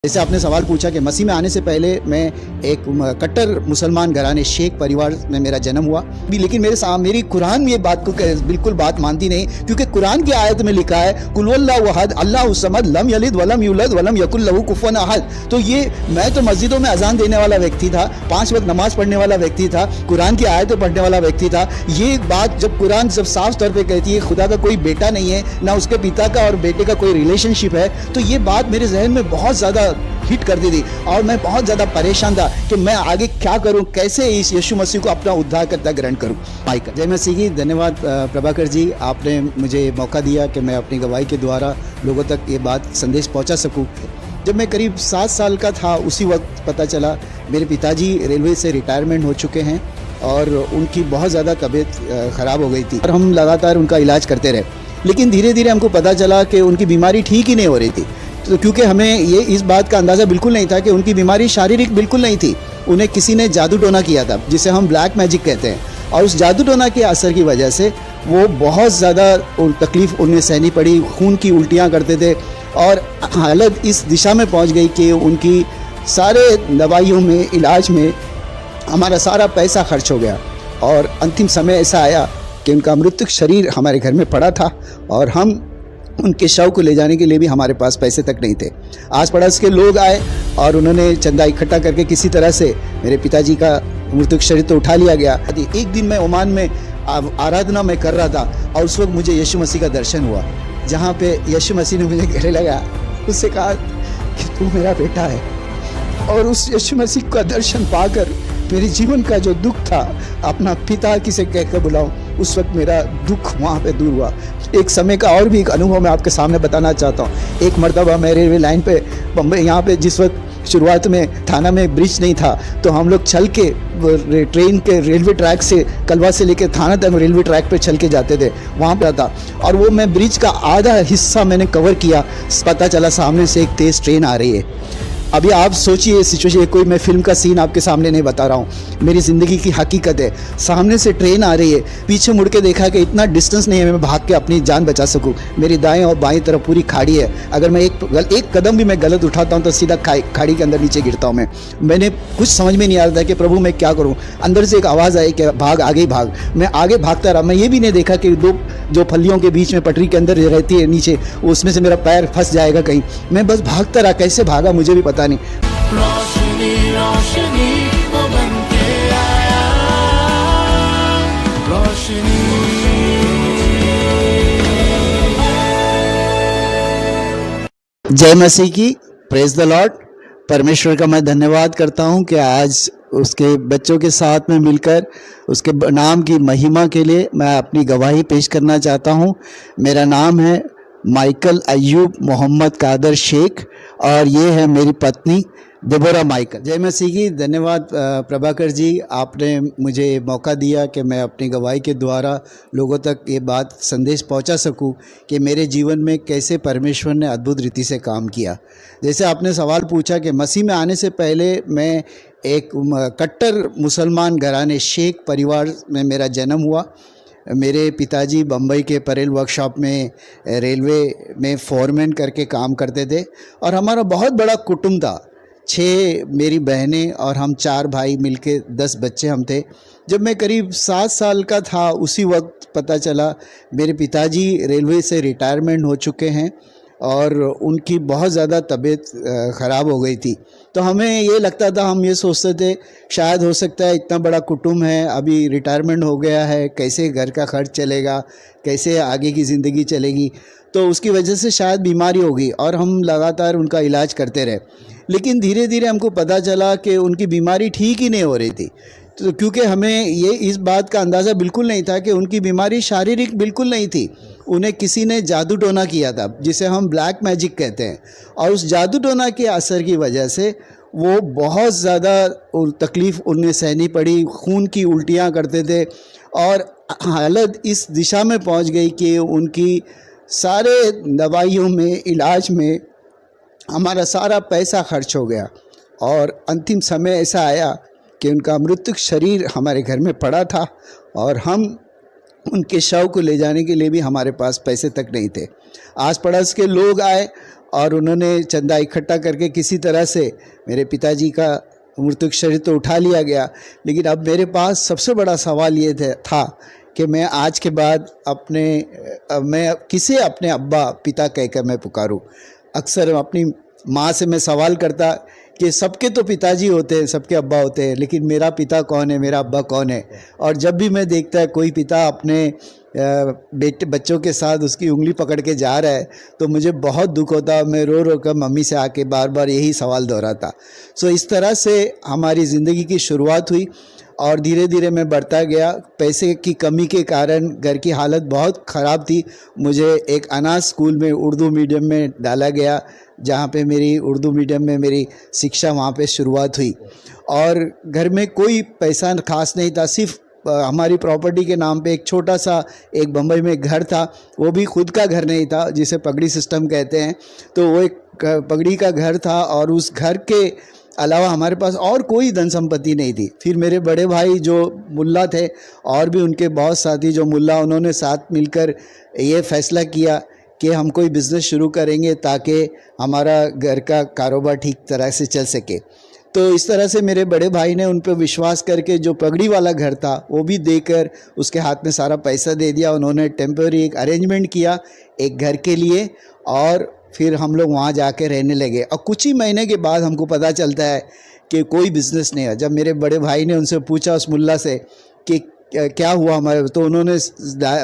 जैसे आपने सवाल पूछा कि मसीह में आने से पहले मैं एक कट्टर मुसलमान घराने शेख परिवार में मेरा जन्म हुआ भी, लेकिन मेरी कुरान ये बात को बिल्कुल बात मानती नहीं, क्योंकि कुरान की आयत में लिखा है कुल हुवल्लाहु अहद अल्लाहु समद लम यलिद वलम यूलद वलम यकुल लहू कुफुवन अहद। तो ये मैं तो मस्जिदों में अजान देने वाला व्यक्ति था, 5 वक्त नमाज पढ़ने वाला व्यक्ति था, कुरान की आयतें पढ़ने वाला व्यक्ति था। ये बात जब कुरान जब साफ तौर पर कहती है खुदा का कोई बेटा नहीं है, ना उसके पिता का और बेटे का कोई रिलेशनशिप है, तो ये बात मेरे जहन में बहुत ज़्यादा हिट कर दी थी और मैं बहुत ज़्यादा परेशान था कि मैं आगे क्या करूं, कैसे इस यीशु मसीह को अपना उद्धारकर्ता ग्रहण करूं। माइकल जय मसीह की। धन्यवाद प्रभाकर जी, आपने मुझे मौका दिया कि मैं अपनी गवाही के द्वारा लोगों तक ये बात संदेश पहुंचा सकूं। जब मैं करीब 7 साल का था उसी वक्त पता चला मेरे पिताजी रेलवे से रिटायरमेंट हो चुके हैं और उनकी बहुत ज़्यादा तबीयत ख़राब हो गई थी और हम लगातार उनका इलाज करते रहे, लेकिन धीरे धीरे हमको पता चला कि उनकी बीमारी ठीक ही नहीं हो रही थी। तो क्योंकि हमें ये इस बात का अंदाज़ा बिल्कुल नहीं था कि उनकी बीमारी शारीरिक बिल्कुल नहीं थी, उन्हें किसी ने जादू टोना किया था जिसे हम ब्लैक मैजिक कहते हैं, और उस जादू टोना के असर की वजह से वो बहुत ज़्यादा तकलीफ़ उन्हें सहनी पड़ी, खून की उल्टियाँ करते थे और हालत इस दिशा में पहुंच गई कि उनकी सारे दवाइयों में इलाज में हमारा सारा पैसा खर्च हो गया और अंतिम समय ऐसा आया कि उनका मृतक शरीर हमारे घर में पड़ा था और हम उनके शव को ले जाने के लिए भी हमारे पास पैसे तक नहीं थे। आस पड़ोस के लोग आए और उन्होंने चंदा इकट्ठा करके किसी तरह से मेरे पिताजी का मृतक शरीर तो उठा लिया गया। एक दिन मैं ओमान में आराधना में कर रहा था और उस वक्त मुझे यीशु मसीह का दर्शन हुआ, जहाँ पे यीशु मसीह ने मुझे गले लगा, उससे कहा कि तू मेरा बेटा है। और उस यीशु मसीह का दर्शन पाकर मेरे जीवन का जो दुख था, अपना पिता किसे कहकर बुलाऊं, उस वक्त मेरा दुख वहाँ पे दूर हुआ। एक समय का और भी एक अनुभव मैं आपके सामने बताना चाहता हूँ। एक मरतबा मैं रेलवे लाइन पे बम्बई, यहाँ पे जिस वक्त शुरुआत में थाना में ब्रिज नहीं था, तो हम लोग चल के ट्रेन के रेलवे ट्रैक से कलवा से लेकर थाना तक रेलवे ट्रैक पे चल के जाते थे, वहाँ पे था। और वो मैं ब्रिज का आधा हिस्सा मैंने कवर किया, पता चला सामने से एक तेज़ ट्रेन आ रही है। अभी आप सोचिए सिचुएशन, कोई मैं फिल्म का सीन आपके सामने नहीं बता रहा हूँ, मेरी ज़िंदगी की हकीकत है। सामने से ट्रेन आ रही है, पीछे मुड़ के देखा कि इतना डिस्टेंस नहीं है मैं भाग के अपनी जान बचा सकूँ। मेरी दाएं और बाएं तरफ पूरी खाड़ी है, अगर मैं एक कदम भी मैं गलत उठाता हूँ तो सीधा खाड़ी के अंदर नीचे गिरता हूँ। मैंने कुछ समझ में नहीं आ रहा था कि प्रभु मैं क्या करूँ। अंदर से एक आवाज़ आई कि भाग, आगे भाग। मैं आगे भागता रहा। मैं ये भी नहीं देखा कि दो जो फलियों के बीच में पटरी के अंदर रहती है नीचे, उसमें से मेरा पैर फंस जाएगा कहीं। मैं बस भागता रहा, कैसे भागा मुझे भी पता नहीं। रोशनी रोशनी वो बन के आया, रोशनी। जय मसीह की, प्रेज द लॉर्ड। परमेश्वर का मैं धन्यवाद करता हूं कि आज उसके बच्चों के साथ में मिलकर उसके नाम की महिमा के लिए मैं अपनी गवाही पेश करना चाहता हूं। मेरा नाम है माइकल अय्यूब मोहम्मद कादर शेख और ये है मेरी पत्नी देबोरा माइकल। जय मसीह की। धन्यवाद प्रभाकर जी, आपने मुझे मौका दिया कि मैं अपनी गवाही के द्वारा लोगों तक ये बात संदेश पहुंचा सकूं कि मेरे जीवन में कैसे परमेश्वर ने अद्भुत रीति से काम किया। जैसे आपने सवाल पूछा कि मसीह में आने से पहले मैं एक कट्टर मुसलमान घराने शेख परिवार में मेरा जन्म हुआ। मेरे पिताजी बम्बई के परेल वर्कशॉप में रेलवे में फोरमैन करके काम करते थे और हमारा बहुत बड़ा कुटुंब था। 6 मेरी बहनें और हम 4 भाई मिलके 10 बच्चे हम थे। जब मैं करीब 7 साल का था उसी वक्त पता चला मेरे पिताजी रेलवे से रिटायरमेंट हो चुके हैं और उनकी बहुत ज़्यादा तबीयत ख़राब हो गई थी। तो हमें ये लगता था, हम ये सोचते थे शायद हो सकता है इतना बड़ा कुटुंब है, अभी रिटायरमेंट हो गया है, कैसे घर का खर्च चलेगा, कैसे आगे की ज़िंदगी चलेगी, तो उसकी वजह से शायद बीमारी होगी और हम लगातार उनका इलाज करते रहे। लेकिन धीरे धीरे हमको पता चला कि उनकी बीमारी ठीक ही नहीं हो रही थी। तो क्योंकि हमें ये इस बात का अंदाज़ा बिल्कुल नहीं था कि उनकी बीमारी शारीरिक बिल्कुल नहीं थी, उन्हें किसी ने जादू टोना किया था जिसे हम ब्लैक मैजिक कहते हैं, और उस जादू टोना के असर की वजह से वो बहुत ज़्यादा तकलीफ़ उन्हें सहनी पड़ी, खून की उल्टियाँ करते थे और हालत इस दिशा में पहुंच गई कि उनकी सारे दवाइयों में इलाज में हमारा सारा पैसा खर्च हो गया और अंतिम समय ऐसा आया कि उनका मृतक शरीर हमारे घर में पड़ा था और हम उनके शव को ले जाने के लिए भी हमारे पास पैसे तक नहीं थे। आस पड़ोस के लोग आए और उन्होंने चंदा इकट्ठा करके किसी तरह से मेरे पिताजी का मृतक शरीर तो उठा लिया गया। लेकिन अब मेरे पास सबसे बड़ा सवाल ये था कि मैं आज के बाद मैं किसे अपने अब्बा पिता कहकर मैं पुकारूं। अक्सर अपनी माँ से मैं सवाल करता कि सबके तो पिताजी होते हैं, सबके अब्बा होते हैं, लेकिन मेरा पिता कौन है, मेरा अब्बा कौन है। और जब भी मैं देखता है कोई पिता अपने बच्चों के साथ उसकी उंगली पकड़ के जा रहा है तो मुझे बहुत दुख होता। मैं रो रो कर मम्मी से आके बार बार यही सवाल दोहराता। सो इस तरह से हमारी ज़िंदगी की शुरुआत हुई और धीरे धीरे मैं बढ़ता गया। पैसे की कमी के कारण घर की हालत बहुत ख़राब थी। मुझे एक अनाथ स्कूल में उर्दू मीडियम में डाला गया, जहाँ पे मेरी उर्दू मीडियम में मेरी शिक्षा वहाँ पे शुरुआत हुई। और घर में कोई पैसा खास नहीं था, सिर्फ हमारी प्रॉपर्टी के नाम पे एक छोटा सा एक बम्बई में घर था, वो भी खुद का घर नहीं था, जिसे पगड़ी सिस्टम कहते हैं। तो वो एक पगड़ी का घर था और उस घर के अलावा हमारे पास और कोई धन संपत्ति नहीं थी। फिर मेरे बड़े भाई जो मुल्ला थे और भी उनके बहुत साथी जो मुल्ला, उन्होंने साथ मिलकर ये फ़ैसला किया कि हम कोई बिज़नेस शुरू करेंगे ताकि हमारा घर का कारोबार ठीक तरह से चल सके। तो इस तरह से मेरे बड़े भाई ने उन पर विश्वास करके जो पगड़ी वाला घर था वो भी देकर उसके हाथ में सारा पैसा दे दिया। उन्होंने टेम्पररी एक अरेंजमेंट किया एक घर के लिए और फिर हम लोग वहाँ जाके रहने लगे। और कुछ ही महीने के बाद हमको पता चलता है कि कोई बिज़नेस नहीं है। जब मेरे बड़े भाई ने उनसे पूछा उस मुल्ला से कि क्या हुआ हमारे, तो उन्होंने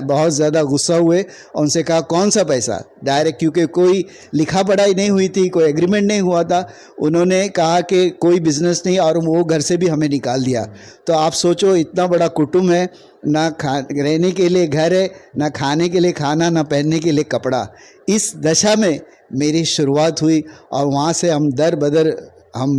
बहुत ज़्यादा गुस्सा हुए और उनसे कहा कौन सा पैसा डायरेक्ट, क्योंकि कोई लिखा पढ़ाई नहीं हुई थी, कोई एग्रीमेंट नहीं हुआ था। उन्होंने कहा कि कोई बिज़नेस नहीं और वो घर से भी हमें निकाल दिया। तो आप सोचो, इतना बड़ा कुटुंब है, ना रहने के लिए घर है, ना खाने के लिए खाना, ना पहनने के लिए कपड़ा। इस दशा में मेरी शुरुआत हुई और वहाँ से हम दर बदर हम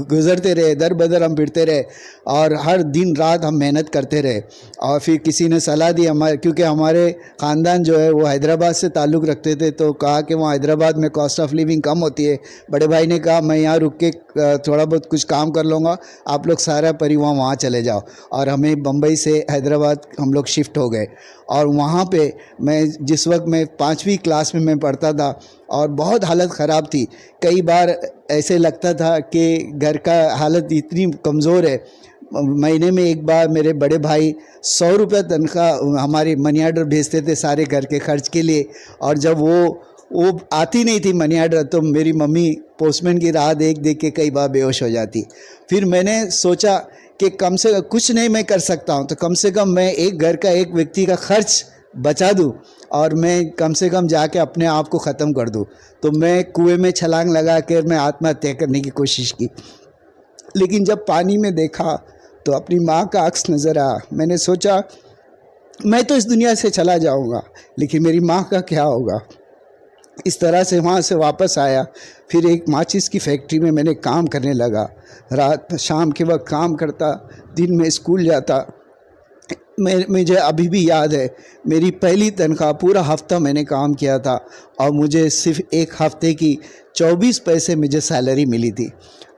गुज़रते रहे, दर बदर हम फिरते रहे और हर दिन रात हम मेहनत करते रहे। और फिर किसी ने सलाह दी हमारे, क्योंकि हमारे ख़ानदान जो है वो हैदराबाद से ताल्लुक़ रखते थे, तो कहा कि वहाँ हैदराबाद में कॉस्ट ऑफ लिविंग कम होती है। बड़े भाई ने कहा मैं यहाँ रुक के थोड़ा बहुत कुछ काम कर लूँगा, आप लोग सारा परिवार वहाँ चले जाओ। और हमें बम्बई से हैदराबाद हम लोग शिफ्ट हो गए। और वहाँ पे मैं जिस वक्त मैं 5वीं क्लास में मैं पढ़ता था और बहुत हालत ख़राब थी। कई बार ऐसे लगता था कि घर का हालत इतनी कमज़ोर है। महीने में एक बार मेरे बड़े भाई 100 रुपये तनख्वाह हमारी मनी आर्डर भेजते थे सारे घर के खर्च के लिए। और जब वो आती नहीं थी मनी आर्डर, तो मेरी मम्मी पोस्टमैन की राह देख देख के कई बार बेहोश हो जाती। फिर मैंने सोचा कि कम से कुछ नहीं मैं कर सकता हूँ, तो कम से कम मैं एक घर का एक व्यक्ति का खर्च बचा दूँ और मैं कम से कम जाके अपने आप को ख़त्म कर दूँ। तो मैं कुएं में छलांग लगा कर मैं आत्महत्या करने की कोशिश की। लेकिन जब पानी में देखा तो अपनी माँ का अक्स नज़र आया। मैंने सोचा मैं तो इस दुनिया से चला जाऊँगा, लेकिन मेरी माँ का क्या होगा। इस तरह से वहाँ से वापस आया। फिर एक माचिस की फैक्ट्री में मैंने काम करने लगा। रात शाम के वक्त काम करता, दिन में स्कूल जाता। मुझे अभी भी याद है मेरी पहली तनख्वाह, पूरा हफ्ता मैंने काम किया था और मुझे सिर्फ एक हफ्ते की 24 पैसे मुझे सैलरी मिली थी।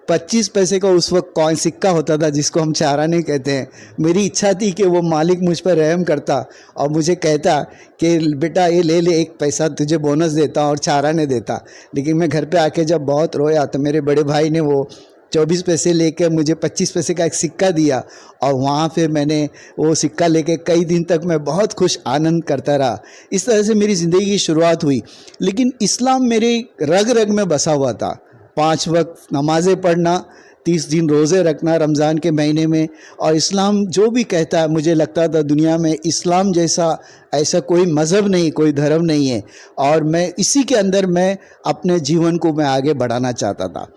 25 पैसे का उस वक्त कॉइन सिक्का होता था जिसको हम चाराने कहते हैं। मेरी इच्छा थी कि वो मालिक मुझ पर रहम करता और मुझे कहता कि बेटा ये ले ले, एक पैसा तुझे बोनस देता और चाराने देता। लेकिन मैं घर पे आके जब बहुत रोया तो मेरे बड़े भाई ने वो 24 पैसे लेकर मुझे 25 पैसे का एक सिक्का दिया और वहाँ पे मैंने वो सिक्का लेके कई दिन तक मैं बहुत खुश आनंद करता रहा। इस तरह से मेरी ज़िंदगी की शुरुआत हुई। लेकिन इस्लाम मेरे रग रग में बसा हुआ था। 5 वक्त नमाज़ें पढ़ना, 30 दिन रोज़े रखना रमज़ान के महीने में, और इस्लाम जो भी कहता है, मुझे लगता था दुनिया में इस्लाम जैसा ऐसा कोई मज़हब नहीं, कोई धर्म नहीं है। और मैं इसी के अंदर मैं अपने जीवन को मैं आगे बढ़ाना चाहता था।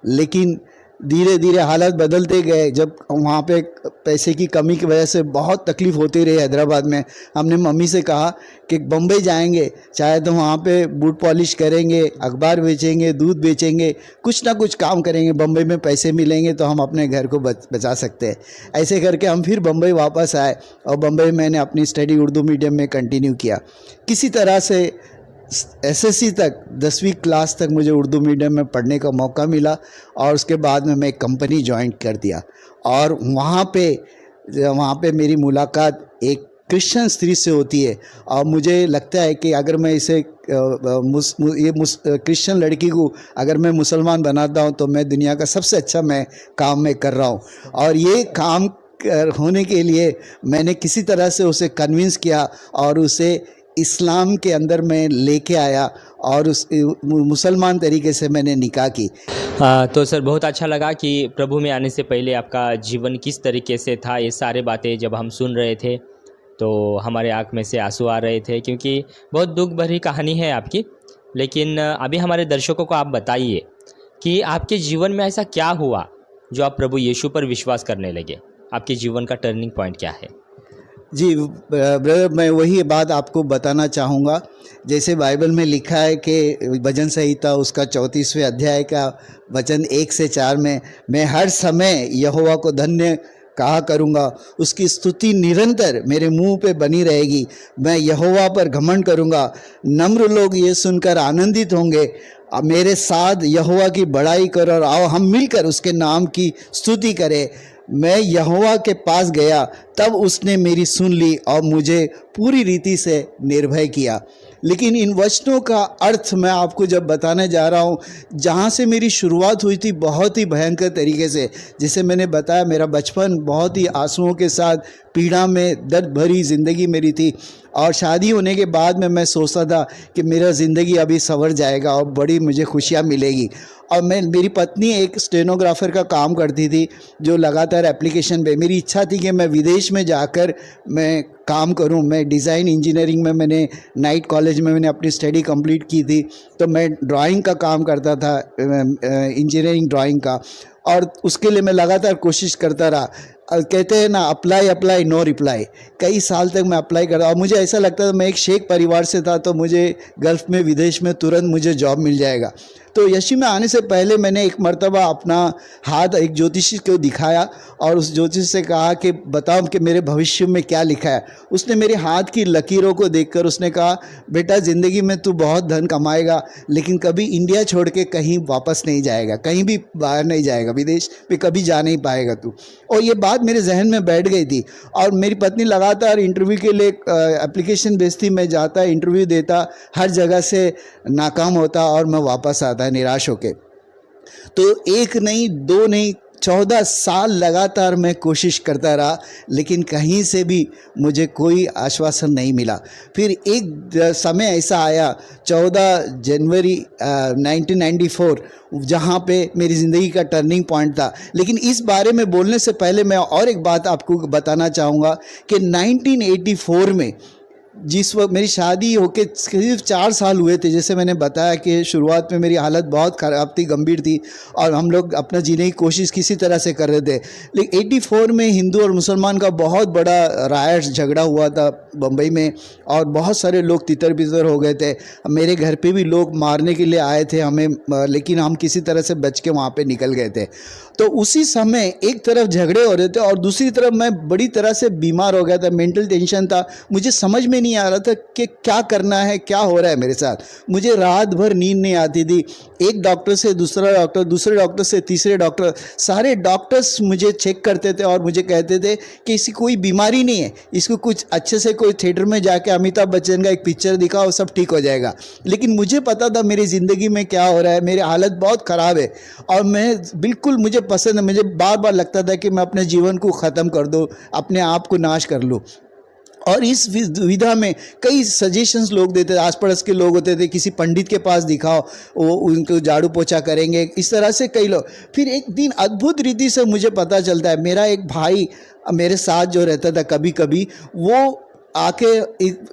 लेकिन धीरे धीरे हालात बदलते गए। जब वहाँ पे पैसे की कमी की वजह से बहुत तकलीफ़ होती रही हैदराबाद में, हमने मम्मी से कहा कि बम्बई जाएंगे, चाहे तो वहाँ पे बूट पॉलिश करेंगे, अखबार बेचेंगे, दूध बेचेंगे, कुछ ना कुछ काम करेंगे, बम्बई में पैसे मिलेंगे तो हम अपने घर को बचा सकते हैं। ऐसे करके हम फिर बम्बई वापस आए और बम्बई मैंने अपनी स्टडी उर्दू मीडियम में कंटिन्यू किया। किसी तरह से एसएससी तक 10वीं क्लास तक मुझे उर्दू मीडियम में पढ़ने का मौका मिला और उसके बाद में मैं एक कंपनी ज्वाइन कर दिया। और वहाँ पे मेरी मुलाकात एक क्रिश्चियन स्त्री से होती है। और मुझे लगता है कि अगर मैं इसे क्रिश्चियन लड़की को अगर मैं मुसलमान बनाता हूँ तो मैं दुनिया का सबसे अच्छा काम मैं कर रहा हूँ। और ये काम होने के लिए मैंने किसी तरह से उसे कन्विंस किया और उसे इस्लाम के अंदर मैं लेके आया और उस मुसलमान तरीके से मैंने निकाह की। तो सर बहुत अच्छा लगा कि प्रभु में आने से पहले आपका जीवन किस तरीके से था। ये सारे बातें जब हम सुन रहे थे तो हमारे आँख में से आंसू आ रहे थे, क्योंकि बहुत दुख भरी कहानी है आपकी। लेकिन अभी हमारे दर्शकों को आप बताइए कि आपके जीवन में ऐसा क्या हुआ जो आप प्रभु यीशु पर विश्वास करने लगे। आपके जीवन का टर्निंग पॉइंट क्या है? जी ब्रदर, मैं वही बात आपको बताना चाहूँगा। जैसे बाइबल में लिखा है कि भजन संहिता उसका 34वें अध्याय का वचन 1 से 4 में, मैं हर समय यहोवा को धन्य कहा करूँगा, उसकी स्तुति निरंतर मेरे मुंह पे बनी रहेगी। मैं यहोवा पर घमंड करूँगा, नम्र लोग ये सुनकर आनंदित होंगे। मेरे साथ यहोवा की बड़ाई करो और आओ हम मिलकर उसके नाम की स्तुति करें। मैं यहोवा के पास गया, तब उसने मेरी सुन ली और मुझे पूरी रीति से निर्भय किया। लेकिन इन वचनों का अर्थ मैं आपको जब बताने जा रहा हूँ, जहाँ से मेरी शुरुआत हुई थी बहुत ही भयंकर तरीके से। जैसे मैंने बताया, मेरा बचपन बहुत ही आंसुओं के साथ पीड़ा में दर्द भरी ज़िंदगी मेरी थी। और शादी होने के बाद में मैं सोचता था कि मेरा ज़िंदगी अभी संवर जाएगा और बड़ी मुझे खुशियाँ मिलेगी। और मेरी पत्नी एक स्टेनोग्राफर का काम करती थी जो लगातार एप्लीकेशन पे, मेरी इच्छा थी कि मैं विदेश में जाकर मैं काम करूं। मैं डिज़ाइन इंजीनियरिंग में मैंने नाइट कॉलेज में मैंने अपनी स्टडी कंप्लीट की थी, तो मैं ड्राइंग का काम करता था, इंजीनियरिंग ड्राइंग का, और उसके लिए मैं लगातार कोशिश करता रहा। कहते हैं ना, अप्लाई अप्लाई नो रिप्लाई। कई साल तक मैं अप्लाई करता और मुझे ऐसा लगता था मैं एक शेख परिवार से था तो मुझे गल्फ़ में विदेश में तुरंत मुझे जॉब मिल जाएगा। तो यीशु में आने से पहले मैंने एक मर्तबा अपना हाथ एक ज्योतिषी को दिखाया और उस ज्योतिषी से कहा कि बताओ कि मेरे भविष्य में क्या लिखा है। उसने मेरे हाथ की लकीरों को देखकर उसने कहा, बेटा ज़िंदगी में तू बहुत धन कमाएगा लेकिन कभी इंडिया छोड़ के कहीं वापस नहीं जाएगा, कहीं भी बाहर नहीं जाएगा, विदेश में कभी जा नहीं पाएगा तू। और ये बात मेरे जहन में बैठ गई थी। और मेरी पत्नी लगातार इंटरव्यू के लिए एप्लीकेशन भेजती, मैं जाता, इंटरव्यू देता, हर जगह से नाकाम होता और मैं वापस आता निराश होके। तो एक नहीं, दो नहीं, 14 साल लगातार मैं कोशिश करता रहा, लेकिन कहीं से भी मुझे कोई आश्वासन नहीं मिला। फिर एक समय ऐसा आया 14 जनवरी 1994, जहाँ पे मेरी ज़िंदगी का टर्निंग पॉइंट था। लेकिन इस बारे में बोलने से पहले मैं और एक बात आपको बताना चाहूँगा कि 1984 में जिस वक्त मेरी शादी होके करीब 4 साल हुए थे, जैसे मैंने बताया कि शुरुआत में मेरी हालत बहुत ख़राब थी, गंभीर थी, और हम लोग अपना जीने की कोशिश किसी तरह से कर रहे थे। लेकिन 84 में हिंदू और मुसलमान का बहुत बड़ा रायट झगड़ा हुआ था बम्बई में और बहुत सारे लोग तितर बितर हो गए थे। मेरे घर पे भी लोग मारने के लिए आए थे हमें, लेकिन हम किसी तरह से बच के वहाँ पे निकल गए थे। तो उसी समय एक तरफ झगड़े हो रहे थे और दूसरी तरफ मैं बड़ी तरह से बीमार हो गया था, मेंटल टेंशन था। मुझे समझ में नहीं आ रहा था कि क्या करना है, क्या हो रहा है मेरे साथ। मुझे रात भर नींद नहीं आती थी। एक डॉक्टर से दूसरा डॉक्टर, दूसरे डॉक्टर से तीसरे डॉक्टर, सारे डॉक्टर्स मुझे चेक करते थे और मुझे कहते थे कि इसकी कोई बीमारी नहीं है, इसको कुछ अच्छे से कोई थिएटर में जाके अमिताभ बच्चन का एक पिक्चर दिखाओ, सब ठीक हो जाएगा। लेकिन मुझे पता था मेरी ज़िंदगी में क्या हो रहा है, मेरी हालत बहुत ख़राब है और मैं बिल्कुल, मुझे पसंद है, मुझे बार बार लगता था कि मैं अपने जीवन को ख़त्म कर दूँ, अपने आप को नाश कर लूँ। और इस विधा में कई सजेशंस लोग देते थे, आस पड़ोस के लोग होते थे, किसी पंडित के पास दिखाओ, वो उनको झाड़ू पोछा करेंगे, इस तरह से कई लोग। फिर एक दिन अद्भुत रीति से मुझे पता चलता है, मेरा एक भाई मेरे साथ जो रहता था कभी कभी, वो आके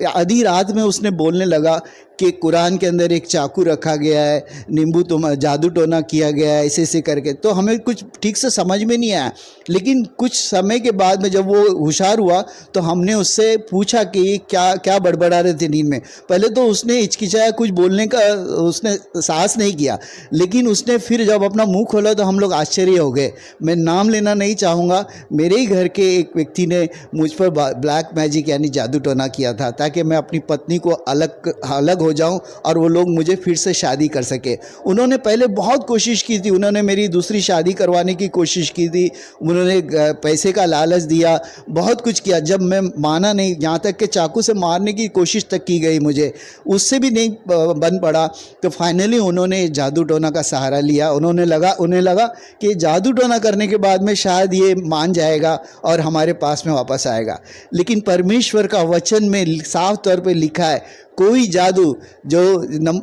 आधी रात में उसने बोलने लगा कि कुरान के अंदर एक चाकू रखा गया है, नींबू जादू टोना किया गया है, ऐसे ऐसे करके। तो हमें कुछ ठीक से समझ में नहीं आया। लेकिन कुछ समय के बाद में जब वो होशियार हुआ तो हमने उससे पूछा कि क्या क्या बड़बड़ा रहे थे नींद में। पहले तो उसने हिचकिचाया, कुछ बोलने का उसने साहस नहीं किया, लेकिन उसने फिर जब अपना मुंह खोला तो हम लोग आश्चर्य हो गए। मैं नाम लेना नहीं चाहूँगा, मेरे ही घर के एक व्यक्ति ने मुझ पर ब्लैक मैजिक यानी जादू टोना किया था ताकि मैं अपनी पत्नी को अलग हो हो जाऊं और वो लोग मुझे फिर से शादी कर सके। उन्होंने पहले बहुत कोशिश की थी, उन्होंने मेरी दूसरी शादी करवाने की कोशिश की थी, उन्होंने पैसे का लालच दिया, बहुत कुछ किया। जब मैं माना नहीं, यहाँ तक कि चाकू से मारने की कोशिश तक की गई मुझे, उससे भी नहीं बन पड़ा, तो फाइनली उन्होंने जादू टोना का सहारा लिया। उन्हें लगा कि जादू टोना करने के बाद में शायद ये मान जाएगा और हमारे पास में वापस आएगा। लेकिन परमेश्वर का वचन में साफ तौर पे लिखा है, कोई जादू, जो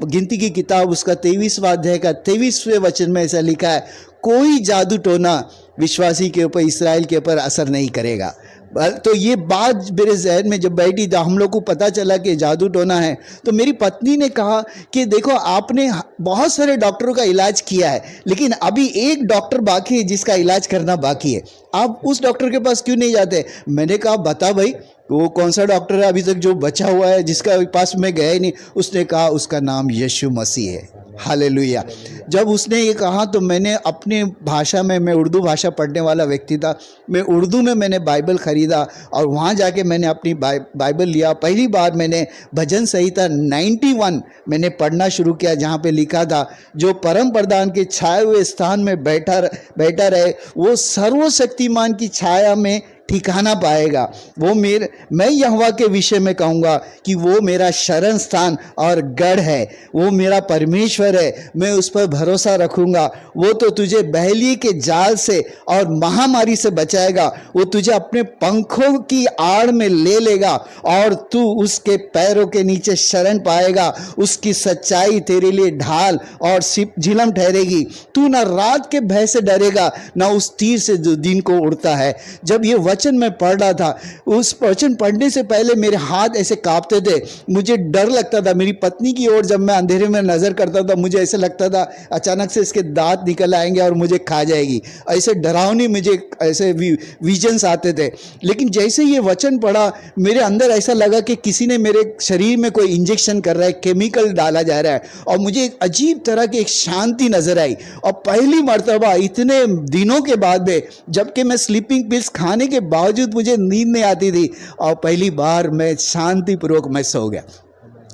गिनती की किताब उसका 23वां अध्याय का 23वें वचन में ऐसा लिखा है, कोई जादू टोना विश्वासी के ऊपर, इसराइल के ऊपर असर नहीं करेगा। तो ये बात मेरे जहन में जब बैठी, तो हम लोग को पता चला कि जादू टोना है, तो मेरी पत्नी ने कहा कि देखो आपने बहुत सारे डॉक्टरों का इलाज किया है, लेकिन अभी एक डॉक्टर बाकी है जिसका इलाज करना बाकी है, आप उस डॉक्टर के पास क्यों नहीं जाते? मैंने कहा बता भाई, वो कौन सा डॉक्टर है अभी तक जो बचा हुआ है, जिसका पास मैं गया ही नहीं? उसने कहा उसका नाम यीशु मसीह है। हालेलुया। जब उसने ये कहा तो मैंने अपनी भाषा में, मैं उर्दू भाषा पढ़ने वाला व्यक्ति था, मैं उर्दू में मैंने बाइबल ख़रीदा और वहाँ जाके मैंने अपनी बाइबल लिया। पहली बार मैंने भजन संहिता 91 मैंने पढ़ना शुरू किया, जहाँ पे लिखा था, जो परम प्रधान के छाए हुए स्थान में बैठा रहे, वो सर्वशक्तिमान की छाया में ठिकाना पाएगा। मैं यहोवा के विषय में कहूँगा कि वो मेरा शरण स्थान और गढ़ है, वो मेरा परमेश्वर है, मैं उस पर भरोसा रखूँगा। वो तो तुझे बहेलिए के जाल से और महामारी से बचाएगा, वो तुझे अपने पंखों की आड़ में ले लेगा और तू उसके पैरों के नीचे शरण पाएगा। उसकी सच्चाई तेरे लिए ढाल और झिलम ठहरेगी। तू न रात के भय से डरेगा, न उस तीर से जो दिन को उड़ता है। जब ये वचन मैं पढ़ रहा था, उस वचन पढ़ने से पहले मेरे हाथ ऐसे कांपते थे, मुझे डर लगता था। मेरी पत्नी की ओर जब मैं अंधेरे में नजर करता था, मुझे ऐसे लगता था अचानक से इसके दांत निकल आएंगे और मुझे खा जाएगी। ऐसे डरावनी मुझे ऐसे विजन्स आते थे। लेकिन जैसे ये वचन पढ़ा, मेरे अंदर ऐसा लगा कि किसी ने मेरे शरीर में कोई इंजेक्शन कर रहा है, केमिकल डाला जा रहा है, और मुझे एक अजीब तरह की एक शांति नजर आई। और पहली मर्तबा इतने दिनों के बाद में, जबकि मैं स्लीपिंग पिल्स खाने के बावजूद मुझे नींद नहीं आती थी, और पहली बार मैं शांतिपूर्वक मैं सो गया।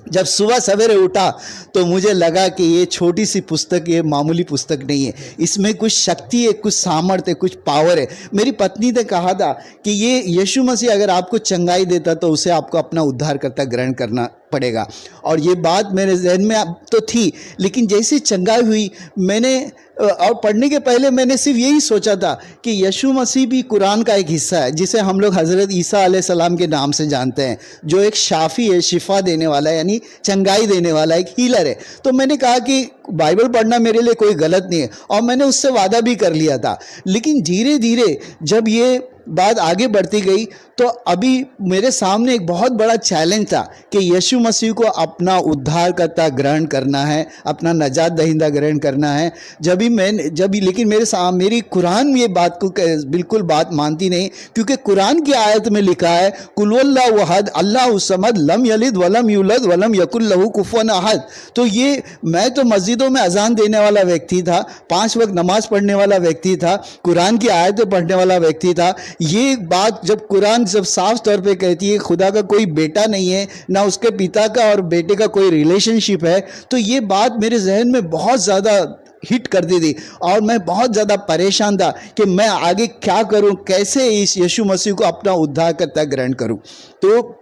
जब सुबह सवेरे उठा तो मुझे लगा कि ये छोटी सी पुस्तक, ये मामूली पुस्तक नहीं है, इसमें कुछ शक्ति है, कुछ सामर्थ्य है, कुछ पावर है। मेरी पत्नी ने कहा था कि ये यीशु मसीह अगर आपको चंगाई देता तो उसे आपको अपना उद्धारकर्ता ग्रहण करना पड़ेगा। और ये बात मेरे जहन में तो थी, लेकिन जैसे चंगाई हुई, मैंने और पढ़ने के पहले मैंने सिर्फ यही सोचा था कि यीशु मसीह भी कुरान का एक हिस्सा है, जिसे हम लोग हज़रत ईसा अलैहिस्सलाम के नाम से जानते हैं, जो एक शाफी है, शिफा देने वाला है, यानी चंगाई देने वाला, एक हीलर है। तो मैंने कहा कि बाइबल पढ़ना मेरे लिए कोई गलत नहीं है, और मैंने उससे वादा भी कर लिया था। लेकिन धीरे धीरे जब ये बात आगे बढ़ती गई, तो अभी मेरे सामने एक बहुत बड़ा चैलेंज था कि यीशु मसीह को अपना उद्धारकर्ता ग्रहण करना है, अपना नजात दहिंदा ग्रहण करना है। लेकिन मेरी कुरान ये बात को बिल्कुल बात मानती नहीं, क्योंकि कुरान की आयत में लिखा है, कुल हुवल्लाहु अहद अल्लाहु समद लम यलिद वलम यूलद वलम यकुल लहू कुफुवन अहद। तो ये, मैं तो मस्जिदों में अजान देने वाला व्यक्ति था, 5 वक्त नमाज पढ़ने वाला व्यक्ति था, कुरान की आयतें पढ़ने वाला व्यक्ति था। ये बात जब कुरान जब साफ तौर पे कहती है खुदा का कोई बेटा नहीं है, ना उसके पिता का और बेटे का कोई रिलेशनशिप है, तो ये बात मेरे जहन में बहुत ज़्यादा हिट करती थी, और मैं बहुत ज़्यादा परेशान था कि मैं आगे क्या करूं, कैसे इस यीशु मसीह को अपना उद्धारकर्ता ग्रहण करूं। तो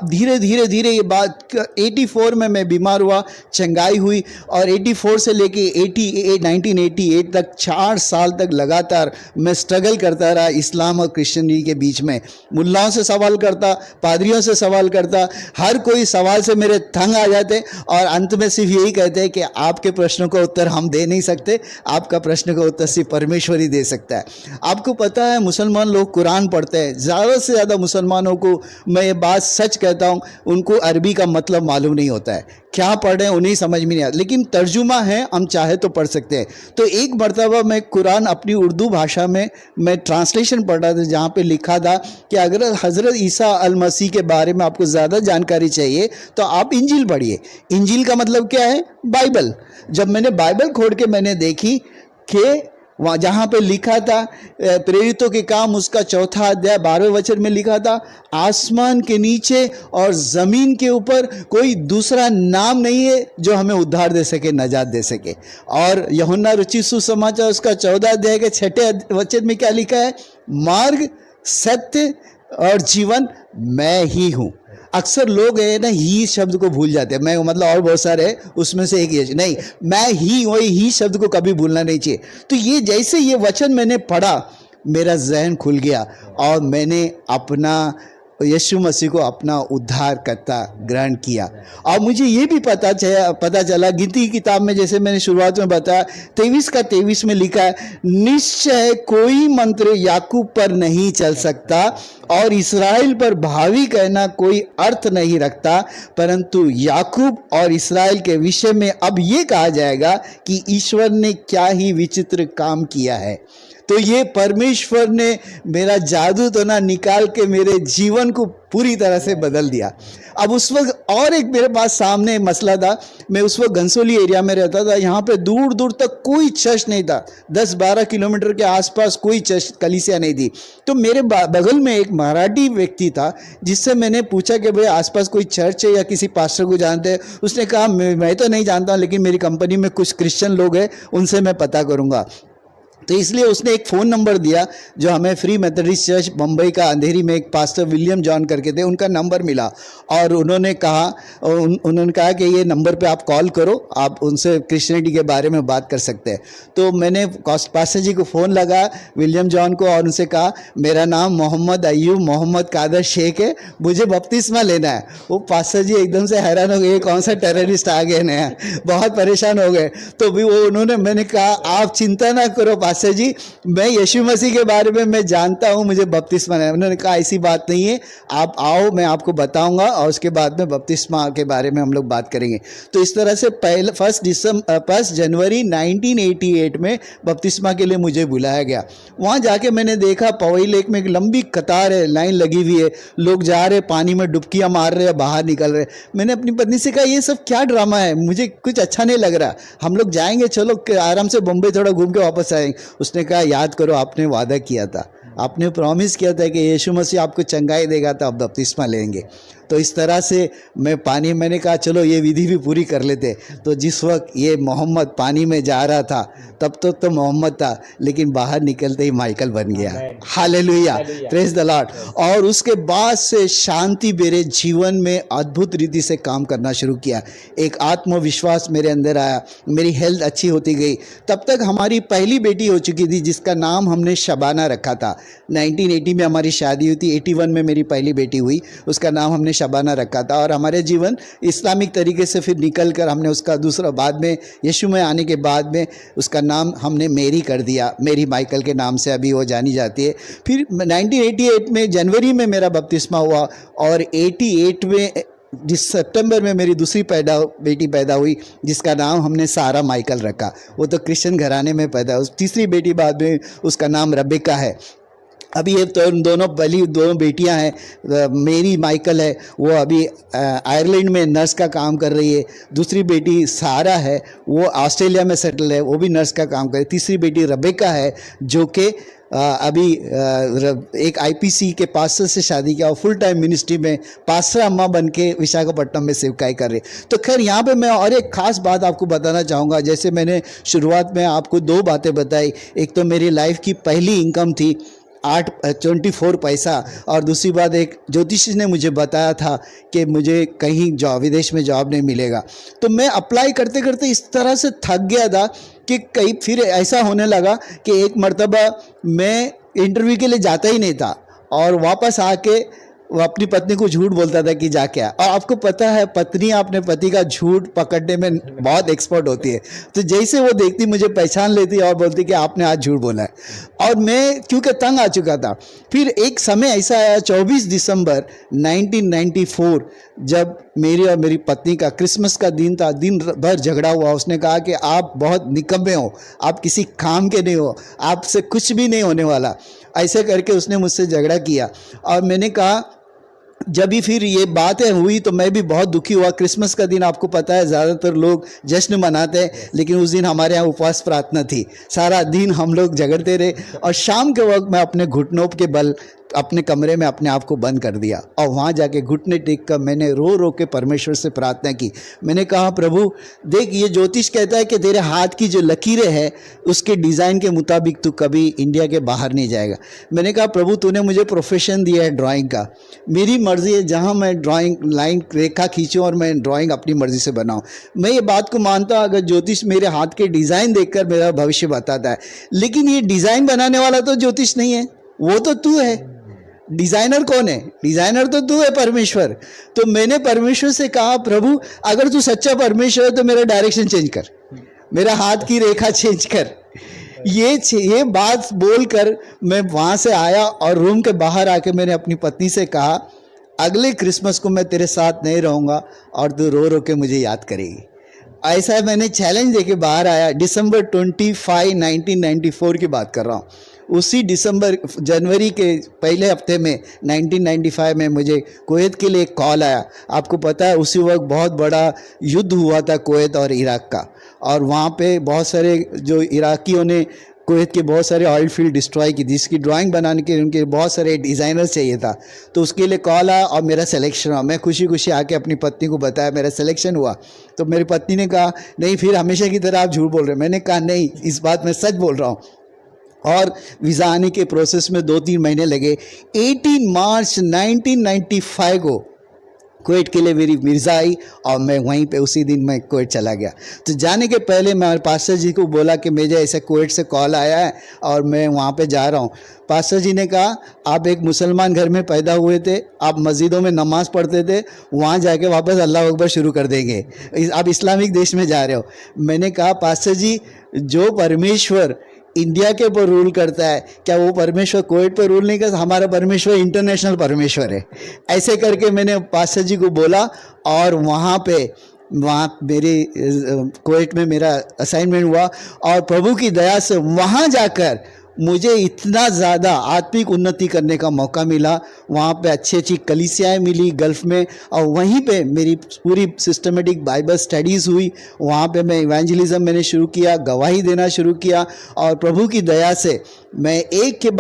धीरे धीरे ये बात 84 में मैं बीमार हुआ, चंगाई हुई, और 84 से लेके 1988 तक 4 साल तक लगातार मैं स्ट्रगल करता रहा इस्लाम और क्रिश्चियनिटी के बीच में। मुल्लाओं से सवाल करता, पादरियों से सवाल करता, हर कोई सवाल से मेरे तंग आ जाते, और अंत में सिर्फ यही कहते हैं कि आपके प्रश्नों का उत्तर हम दे नहीं सकते, आपका प्रश्न का उत्तर सिर्फ परमेश्वर ही दे सकता है। आपको पता है मुसलमान लोग कुरान पढ़ते हैं, ज़्यादा से ज़्यादा मुसलमानों को मैं ये बात सच कहता हूँ, उनको अरबी का मतलब मालूम नहीं होता है, क्या पढ़ रहे हैं उन्हें समझ में नहीं आता, लेकिन तर्जुमा है, हम चाहे तो पढ़ सकते हैं। तो एक मरतबा मैं कुरान अपनी उर्दू भाषा में मैं ट्रांसलेशन पढ़ रहा था, जहाँ पे लिखा था कि अगर हज़रत ईसा अल मसीह के बारे में आपको ज़्यादा जानकारी चाहिए तो आप इंजील पढ़िए। इंजील का मतलब क्या है? बाइबल। जब मैंने बाइबल खोल के मैंने देखी कि वहाँ जहाँ पे लिखा था प्रेरितों के काम उसका 4 अध्याय 12वें वचन में लिखा था, आसमान के नीचे और ज़मीन के ऊपर कोई दूसरा नाम नहीं है जो हमें उद्धार दे सके, नजात दे सके। और यूहन्ना रचित सुसमाचार उसका 14 अध्याय के 6 वचन में क्या लिखा है, मार्ग सत्य और जीवन मैं ही हूँ। अक्सर लोग है ना ही शब्द को भूल जाते हैं, मैं मतलब और बहुत सारे हैं उसमें से एक ये नहीं, मैं ही, वही ही शब्द को कभी भूलना नहीं चाहिए। तो ये जैसे ये वचन मैंने पढ़ा मेरा जहन खुल गया और मैंने अपना यीशु मसीह को अपना उद्धारकर्ता ग्रहण किया। और मुझे ये भी पता चला गिनती की किताब में, जैसे मैंने शुरुआत में बताया 23 में लिखा है, निश्चय कोई मंत्र याकूब पर नहीं चल सकता और इस्राएल पर भावी कहना कोई अर्थ नहीं रखता, परंतु याकूब और इस्राएल के विषय में अब ये कहा जाएगा कि ईश्वर ने क्या ही विचित्र काम किया है। तो ये परमेश्वर ने मेरा जादू तो ना निकाल के मेरे जीवन को पूरी तरह से बदल दिया। अब उस वक्त और एक मेरे पास सामने मसला था, मैं उस वक्त घनसोली एरिया में रहता था, यहाँ पे दूर दूर तक कोई चर्च नहीं था, 10-12 किलोमीटर के आसपास कोई चर्च कलीसिया नहीं थी। तो मेरे बगल में एक मराठी व्यक्ति था जिससे मैंने पूछा कि भाई आसपास कोई चर्च है या किसी पास्टर को जानते हैं। उसने कहा मैं तो नहीं जानता, लेकिन मेरी कंपनी में कुछ क्रिश्चियन लोग हैं, उनसे मैं पता करूँगा। तो इसलिए उसने एक फ़ोन नंबर दिया जो हमें फ्री मेथोडिस्ट चर्च मुंबई का अंधेरी में एक पास्टर विलियम जॉन करके थे, उनका नंबर मिला और उन्होंने कहा कि ये नंबर पे आप कॉल करो, आप उनसे क्रिश्चियनिटी के बारे में बात कर सकते हैं। तो मैंने पास्टर जी को फ़ोन लगा विलियम जॉन को और उनसे कहा मेरा नाम मोहम्मद अय्यूब मोहम्मद कादर शेख है, मुझे बपतिस्मा लेना है। वो पास्टर जी एकदम से हैरान हो गए, कौन सा टेररिस्ट आ गए नया, बहुत परेशान हो गए। तो भी मैंने कहा आप चिंता ना करो पास्टर जी, मैं यीशु मसीह के बारे में मैं जानता हूँ, मुझे बपतिस्मा है। उन्होंने कहा ऐसी बात नहीं है, आप आओ मैं आपको बताऊंगा और उसके बाद में बपतिस्मा के बारे में हम लोग बात करेंगे। तो इस तरह से 1 जनवरी 1988 में बपतिस्मा के लिए मुझे बुलाया गया। वहाँ जाके मैंने देखा पवई लेक में एक लंबी कतार है, लाइन लगी हुई है, लोग जा रहे पानी में डुबकियाँ मार रहे हैं, बाहर निकल रहे। मैंने अपनी पत्नी से कहा ये सब क्या ड्रामा है, मुझे कुछ अच्छा नहीं लग रहा, हम लोग जाएंगे, चलो आराम से बम्बई थोड़ा घूम के वापस आएंगे। उसने कहा याद करो आपने वादा किया था, आपने प्रॉमिस किया था कि यीशु मसीह आपको चंगाई देगा तो आप बपतिस्मा लेंगे। तो इस तरह से मैंने कहा चलो ये विधि भी पूरी कर लेते। तो जिस वक्त ये मोहम्मद पानी में जा रहा था तब तो मोहम्मद था, लेकिन बाहर निकलते ही माइकल बन गया। Hallelujah, praise the Lord. और उसके बाद से शांति मेरे जीवन में अद्भुत रीति से काम करना शुरू किया, एक आत्मविश्वास मेरे अंदर आया, मेरी हेल्थ अच्छी होती गई। तब तक हमारी पहली बेटी हो चुकी थी जिसका नाम हमने शबाना रखा था। 1980 में हमारी शादी हुई थी, 81 में मेरी पहली बेटी हुई, उसका नाम हमने शबाना रखा था। और हमारे जीवन इस्लामिक तरीके से फिर निकल कर हमने उसका दूसरा बाद में यीशु में आने के बाद में उसका नाम हमने मेरी कर दिया, मेरी माइकल के नाम से अभी वो जानी जाती है। फिर 1988 में जनवरी में मेरा बपतिस्मा हुआ और 88 में जिस सितंबर में मेरी दूसरी बेटी पैदा हुई जिसका नाम हमने सारा माइकल रखा। वो तो क्रिश्चियन घराने में पैदा हुई। तीसरी बेटी बाद में उसका नाम रबेका है। अभी ये तो दोनों बेटियां हैं, मेरी माइकल है, वो अभी आयरलैंड में नर्स का काम कर रही है। दूसरी बेटी सारा है, वो ऑस्ट्रेलिया में सेटल है, वो भी नर्स का काम कर रही है। तीसरी बेटी रबेका है जो कि अभी एक आईपीसी के पास्टर से शादी किया और फुल टाइम मिनिस्ट्री में पास्टर अम्मा बन के विशाखापट्टनम में सेवकाई कर रही। तो खैर यहाँ पे मैं और एक ख़ास बात आपको बताना चाहूँगा। जैसे मैंने शुरुआत में आपको 2 बातें बताई, एक तो मेरी लाइफ की पहली इनकम थी 24 पैसा, और दूसरी बात एक ज्योतिषी ने मुझे बताया था कि मुझे कहीं विदेश में जॉब नहीं मिलेगा। तो मैं अप्लाई करते करते इस तरह से थक गया था कि कहीं फिर ऐसा होने लगा कि एक मर्तबा मैं इंटरव्यू के लिए जाता ही नहीं था और वापस आके वो अपनी पत्नी को झूठ बोलता था कि जा क्या। और आपको पता है पत्नी अपने पति का झूठ पकड़ने में बहुत एक्सपर्ट होती है। तो जैसे वो देखती मुझे पहचान लेती और बोलती कि आपने आज झूठ बोला है। और मैं क्योंकि तंग आ चुका था। फिर एक समय ऐसा आया 24 दिसंबर 1994 जब मेरी और मेरी पत्नी का क्रिसमस का दिन था, दिन भर झगड़ा हुआ। उसने कहा कि आप बहुत निकम्मे हो, आप किसी काम के नहीं हो, आपसे कुछ भी नहीं होने वाला। ऐसे करके उसने मुझसे झगड़ा किया और मैंने कहा जब भी फिर ये बातें हुई तो मैं भी बहुत दुखी हुआ। क्रिसमस का दिन आपको पता है ज़्यादातर लोग जश्न मनाते हैं, लेकिन उस दिन हमारे यहाँ उपवास प्रार्थना थी। सारा दिन हम लोग झगड़ते रहे और शाम के वक्त मैं अपने घुटनों के बल अपने कमरे में अपने आप को बंद कर दिया और वहाँ जाके घुटने टेक कर मैंने रो रो के परमेश्वर से प्रार्थना की। मैंने कहा, प्रभु देख, ये ज्योतिष कहता है कि तेरे हाथ की जो लकीरें हैं उसके डिज़ाइन के मुताबिक तू कभी इंडिया के बाहर नहीं जाएगा। मैंने कहा, प्रभु तूने मुझे प्रोफेशन दिया है ड्राइंग का, मेरी मर्ज़ी है जहाँ मैं ड्राइंग लाइन रेखा खींचूँ और मैं ड्राइंग अपनी मर्ज़ी से बनाऊँ। मैं ये बात को मानता हूँ, अगर ज्योतिष मेरे हाथ के डिज़ाइन देखकर मेरा भविष्य बताता है, लेकिन ये डिज़ाइन बनाने वाला तो ज्योतिष नहीं है, वो तो तू है। डिज़ाइनर कौन है? डिज़ाइनर तो तू है, परमेश्वर। तो मैंने परमेश्वर से कहा, प्रभु अगर तू सच्चा परमेश्वर है तो मेरा डायरेक्शन चेंज कर, मेरा हाथ की रेखा चेंज कर। ये बात बोलकर मैं वहाँ से आया और रूम के बाहर आके मैंने अपनी पत्नी से कहा, अगले क्रिसमस को मैं तेरे साथ नहीं रहूँगा और तू रो रो के मुझे याद करेगी। ऐसा मैंने चैलेंज देके बाहर आया। दिसंबर 25, 1994 की बात कर रहा हूँ। उसी जनवरी के पहले हफ्ते में 1995 में मुझे कुवैत के लिए एक कॉल आया। आपको पता है उसी वक्त बहुत बड़ा युद्ध हुआ था कुवैत और इराक का, और वहाँ पे बहुत सारे जो इराकियों ने कुवैत के बहुत सारे ऑयल फील्ड डिस्ट्रॉय की, जिसकी ड्राइंग बनाने के उनके बहुत सारे डिज़ाइनर चाहिए था। तो उसके लिए कॉल आया और मेरा सिलेक्शन हुआ। मैं खुशी खुशी आके अपनी पत्नी को बताया मेरा सिलेक्शन हुआ। तो मेरी पत्नी ने कहा, नहीं फिर हमेशा की तरह आप झूठ बोल रहे हैं। मैंने कहा, नहीं, इस बात मैं सच बोल रहा हूँ। और वीज़ा आने के प्रोसेस में 2-3 महीने लगे। 18 मार्च 1995 को कुवैत के लिए मेरी वीज़ा आई और मैं वहीं पे उसी दिन मैं कुवैत चला गया। तो जाने के पहले मैं पास्टर जी को बोला कि मुझे ऐसे कुवैत से कॉल आया है और मैं वहाँ पे जा रहा हूँ। पास्टर जी ने कहा, आप एक मुसलमान घर में पैदा हुए थे, आप मस्जिदों में नमाज़ पढ़ते थे, वहाँ जाके वापस अल्लाह अकबर शुरू कर देंगे, आप इस्लामिक देश में जा रहे हो। मैंने कहा, पास्टर जी जो परमेश्वर इंडिया के ऊपर रूल करता है, क्या वो परमेश्वर कुवैत पर रूल नहीं करता? हमारा परमेश्वर इंटरनेशनल परमेश्वर है। ऐसे करके मैंने पास्टर जी को बोला और वहाँ मेरे कुवैत में मेरा असाइनमेंट हुआ और प्रभु की दया से वहाँ जाकर मुझे इतना ज़्यादा आत्मिक उन्नति करने का मौका मिला। वहाँ पे अच्छी अच्छी कलीसियाएँ मिली गल्फ़ में, और वहीं पे मेरी पूरी सिस्टमेटिक बाइबल स्टडीज़ हुई। वहाँ पे मैं इवेंजलिज्म मैंने शुरू किया, गवाही देना शुरू किया, और प्रभु की दया से मैं एक के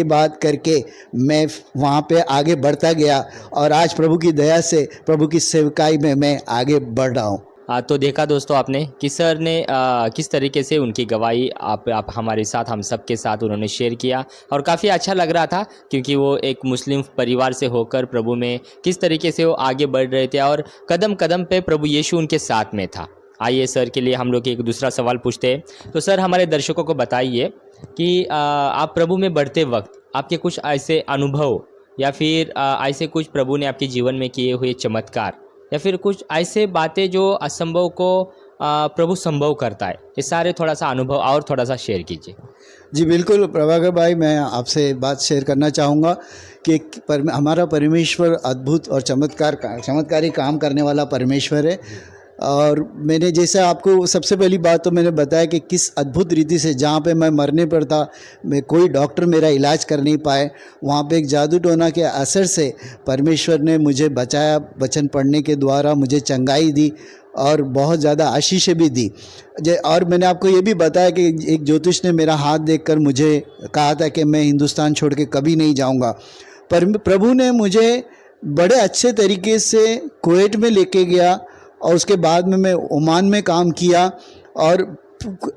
बाद करके मैं वहाँ पे आगे बढ़ता गया, और आज प्रभु की दया से प्रभु की सेवकाई में मैं आगे बढ़ रहा हूँ। तो देखा दोस्तों आपने कि सर ने किस तरीके से उनकी गवाही आप हमारे साथ, हम सब के साथ उन्होंने शेयर किया, और काफ़ी अच्छा लग रहा था क्योंकि वो एक मुस्लिम परिवार से होकर प्रभु में किस तरीके से वो आगे बढ़ रहे थे और कदम कदम पे प्रभु यीशु उनके साथ में था। आइए सर के लिए हम लोग एक दूसरा सवाल पूछते हैं। तो सर हमारे दर्शकों को बताइए कि आप प्रभु में बढ़ते वक्त आपके कुछ ऐसे अनुभव या फिर ऐसे कुछ प्रभु ने आपके जीवन में किए हुए चमत्कार या फिर कुछ ऐसे बातें जो असंभव को प्रभु संभव करता है, ये सारे थोड़ा सा अनुभव और थोड़ा सा शेयर कीजिए। जी बिल्कुल प्रभाकर भाई, मैं आपसे बात शेयर करना चाहूँगा कि हमारा परमेश्वर अद्भुत और चमत्कारी काम करने वाला परमेश्वर है। और मैंने जैसा आपको सबसे पहली बात तो मैंने बताया कि किस अद्भुत रीति से जहाँ पे मैं मरने पर था, मैं कोई डॉक्टर मेरा इलाज कर नहीं पाए, वहाँ पे एक जादू टोना के असर से परमेश्वर ने मुझे बचाया। वचन पढ़ने के द्वारा मुझे चंगाई दी और बहुत ज़्यादा आशीषें भी दी। और मैंने आपको ये भी बताया कि एक ज्योतिष ने मेरा हाथ देखकर मुझे कहा था कि मैं हिंदुस्तान छोड़ के कभी नहीं जाऊँगा। प्रभु ने मुझे बड़े अच्छे तरीके से कुवैत में लेके गया, और उसके बाद में मैं ओमान में काम किया, और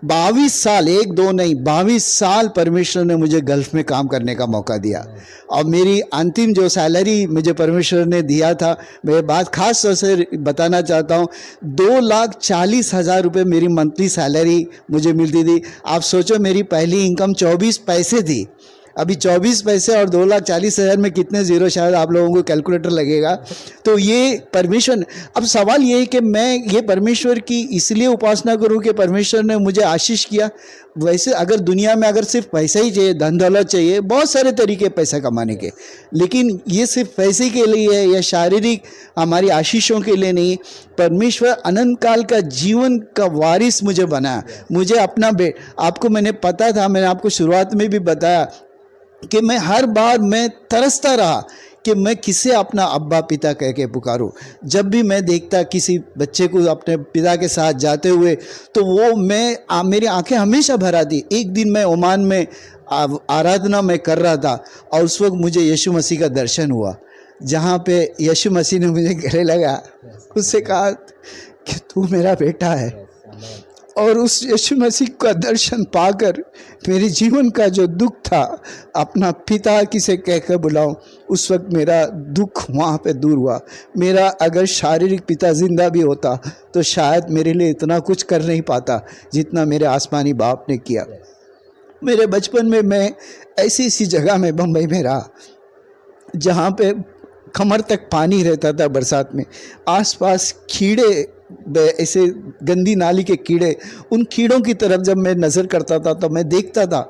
22 साल, 1-2 नहीं 22 साल परमेश्वर ने मुझे गल्फ़ में काम करने का मौका दिया। और मेरी अंतिम जो सैलरी मुझे परमेश्वर ने दिया था, मैं बात खास तौर से बताना चाहता हूँ, 2,40,000 रुपये मेरी मंथली सैलरी मुझे मिलती थी। आप सोचो मेरी पहली इनकम 24 पैसे थी। अभी 24 पैसे और 2,40,000 में कितने ज़ीरो, शायद आप लोगों को कैलकुलेटर लगेगा। तो ये परमेश्वर, अब सवाल ये है कि मैं ये परमेश्वर की इसलिए उपासना करूं कि परमेश्वर ने मुझे आशीष किया। वैसे अगर दुनिया में अगर सिर्फ पैसा ही चाहिए, धन दौलत चाहिए, बहुत सारे तरीके पैसा कमाने के, लेकिन ये सिर्फ पैसे के लिए है या शारीरिक हमारी आशीषों के लिए नहीं। परमेश्वर अनंत काल का जीवन का वारिस मुझे बनाया। मुझे अपना आपको मैंने पता था, मैंने आपको शुरुआत में भी बताया कि मैं हर बार मैं तरसता रहा कि मैं किसे अपना अब्बा पिता कह के पुकारूं। जब भी मैं देखता किसी बच्चे को अपने पिता के साथ जाते हुए तो वो मेरी आंखें हमेशा भर आती। एक दिन मैं ओमान में आराधना में कर रहा था और उस वक्त मुझे यीशु मसीह का दर्शन हुआ, जहाँ पे यीशु मसीह ने मुझे गले लगा, उससे कहा कि तू मेरा बेटा है। और उस यीशु मसीह का दर्शन पाकर मेरे जीवन का जो दुख था, अपना पिता किसे कहकर बुलाऊं, उस वक्त मेरा दुख वहाँ पे दूर हुआ। मेरा अगर शारीरिक पिता जिंदा भी होता तो शायद मेरे लिए इतना कुछ कर नहीं पाता जितना मेरे आसमानी बाप ने किया। मेरे बचपन में मैं ऐसी जगह में बम्बई में रहा जहाँ पे कमर तक पानी रहता था बरसात में, आसपास कीड़े, ऐसे गंदी नाली के कीड़े, उन कीड़ों की तरफ जब मैं नज़र करता था तो मैं देखता था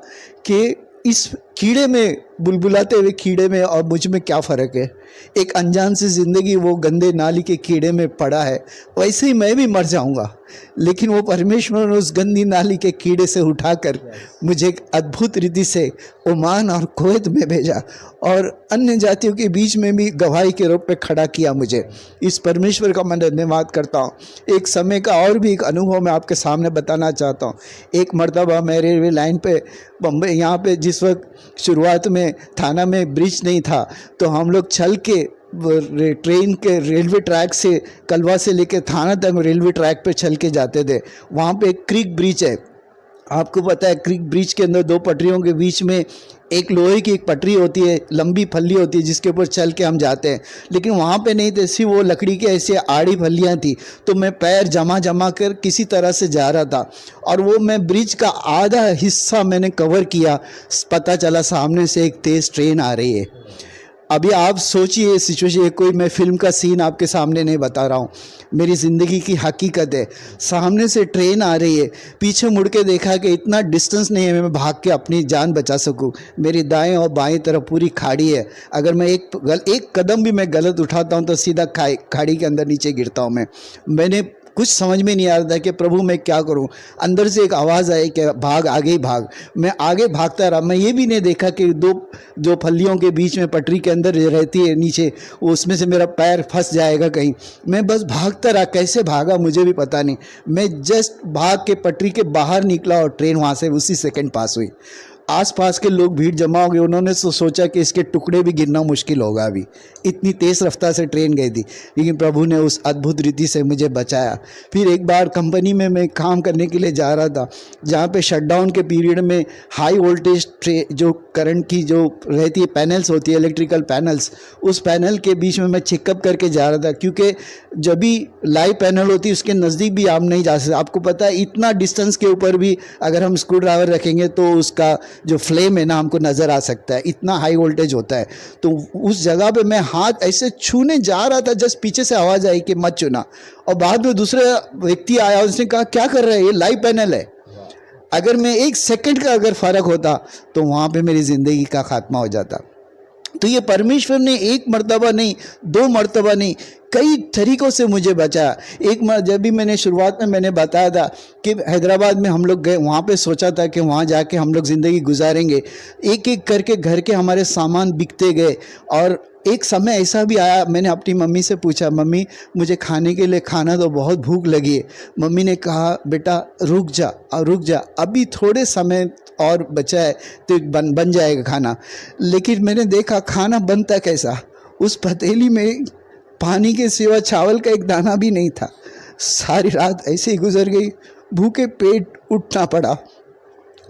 कि इस कीड़े में, बुलबुलाते हुए कीड़े में और मुझ में क्या फ़र्क है। एक अनजान सी ज़िंदगी वो गंदे नाली के कीड़े में पड़ा है, वैसे ही मैं भी मर जाऊंगा, लेकिन वो परमेश्वर ने उस गंदी नाली के कीड़े से उठाकर मुझे एक अद्भुत रीति से ओमान और कुवैत में भेजा और अन्य जातियों के बीच में भी गवाही के रूप में खड़ा किया मुझे। इस परमेश्वर का मैं धन्यवाद करता हूँ। एक समय का और भी एक अनुभव मैं आपके सामने बताना चाहता हूँ। एक मर्तबा मैं रेलवे लाइन पे बम्बई, यहाँ पे जिस वक्त शुरुआत में थाना में ब्रिज नहीं था तो हम लोग चल के ट्रेन के रेलवे ट्रैक से, कलवा से लेकर थाना तक रेलवे ट्रैक पे चल के जाते थे। वहाँ पे एक क्रीक ब्रिज है, आपको पता है। क्रीक ब्रिज के अंदर दो पटरियों के बीच में एक लोहे की एक पटरी होती है, लंबी फल्ली होती है जिसके ऊपर चल के हम जाते हैं, लेकिन वहाँ पे नहीं थे, सिर्फ वो लकड़ी के ऐसे आड़ी फल्लियाँ थी। तो मैं पैर जमा कर किसी तरह से जा रहा था और वो मैं ब्रिज का आधा हिस्सा मैंने कवर किया, पता चला सामने से एक तेज़ ट्रेन आ रही है। अभी आप सोचिए सिचुएशन, कोई मैं फिल्म का सीन आपके सामने नहीं बता रहा हूँ, मेरी ज़िंदगी की हकीकत है। सामने से ट्रेन आ रही है, पीछे मुड़ के देखा कि इतना डिस्टेंस नहीं है मैं भाग के अपनी जान बचा सकूँ। मेरी दाएं और बाएं तरफ पूरी खाड़ी है, अगर मैं एक कदम भी मैं गलत उठाता हूँ तो सीधा खाड़ी के अंदर नीचे गिरता हूँ। मैंने कुछ समझ में नहीं आ रहा था कि प्रभु मैं क्या करूं। अंदर से एक आवाज़ आई कि भाग, आगे ही भाग। मैं आगे भागता रहा। मैं ये भी नहीं देखा कि दो फलियों के बीच में पटरी के अंदर रहती है नीचे, उसमें से मेरा पैर फंस जाएगा कहीं। मैं बस भागता रहा, कैसे भागा मुझे भी पता नहीं। मैं जस्ट भाग के पटरी के बाहर निकला और ट्रेन वहाँ से उसी सेकंड पास हुई। आसपास के लोग भीड़ जमा हो गए, उन्होंने तो सोचा कि इसके टुकड़े भी गिनना मुश्किल होगा, अभी इतनी तेज़ रफ्तार से ट्रेन गई थी, लेकिन प्रभु ने उस अद्भुत रीति से मुझे बचाया। फिर एक बार कंपनी में मैं काम करने के लिए जा रहा था, जहाँ पे शटडाउन के पीरियड में हाई वोल्टेज जो करंट की जो रहती है पैनल्स होती है, इलेक्ट्रिकल पैनल्स, उस पैनल के बीच में मैं चेकअप करके जा रहा था, क्योंकि जब भी लाइव पैनल होती है उसके नज़दीक भी आप नहीं जा सकते। आपको पता है इतना डिस्टेंस के ऊपर भी अगर हम स्क्रू ड्राइवर रखेंगे तो उसका जो फ्लेम है ना हमको नज़र आ सकता है, इतना हाई वोल्टेज होता है। तो उस जगह पे मैं हाथ ऐसे छूने जा रहा था, जस्ट पीछे से आवाज़ आई कि मत छूना, और बाद में दूसरा व्यक्ति आया, उसने कहा क्या कर रहे हैं, ये लाइव पैनल है। अगर मैं एक सेकंड का अगर फ़र्क होता तो वहाँ पे मेरी ज़िंदगी का खात्मा हो जाता। तो ये परमेश्वर ने एक मर्तबा नहीं, दो मर्तबा नहीं, कई तरीक़ों से मुझे बचाया। एक जब भी मैंने शुरुआत में मैंने बताया था कि हैदराबाद में हम लोग गए, वहाँ पे सोचा था कि वहाँ जाके हम लोग ज़िंदगी गुजारेंगे। एक एक करके घर के हमारे सामान बिकते गए, और एक समय ऐसा भी आया, मैंने अपनी मम्मी से पूछा, मम्मी मुझे खाने के लिए खाना तो बहुत भूख लगी है। मम्मी ने कहा बेटा रुक जा, अभी थोड़े समय और बचा है तो बन जाएगा खाना। लेकिन मैंने देखा खाना बनता कैसा, उस पतीली में पानी के सिवा चावल का एक दाना भी नहीं था। सारी रात ऐसे ही गुजर गई, भूखे पेट उठना पड़ा,